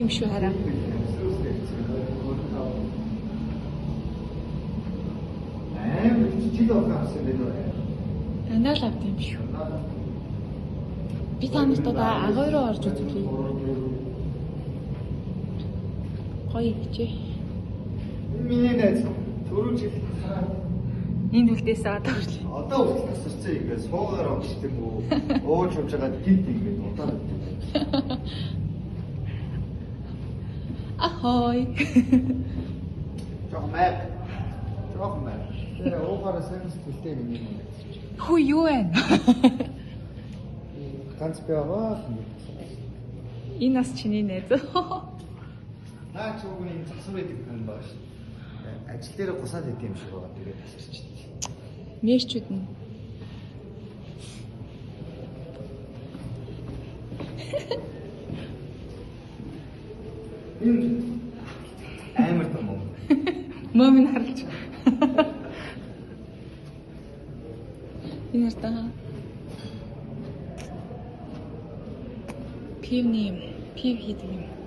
юм шүү хараа. Жил болох авсан байх үү? Танаа л авт юм шүү. Би та нарт одоо агай руу орж үзүүлье. Гоё хичээ. Миний найз түрүү жил Энд үлдээсээ одоо хүртэл. одоо хүртэл тасарсан ингээд суугаар огчтой мүү ууж явж байгаа гинт ингээд удаад өгдөг. Ахой. Жоох маяг. Тэгээ уугаараа сайн сэтгэлтэй миний найз. Хүү юу вэ? Ганц байгаа л Энэ нас чиний найз. наа ч үгүй энэ засвар гэдэг хүн байгаа шүү. Ажил дээр гусаад идэв юм шиг байгаа. Тэгээд тасарч. Мэрчүүд нь. Энэ амар том юм. Момын харалж. Энэ та пив хийдэг юм.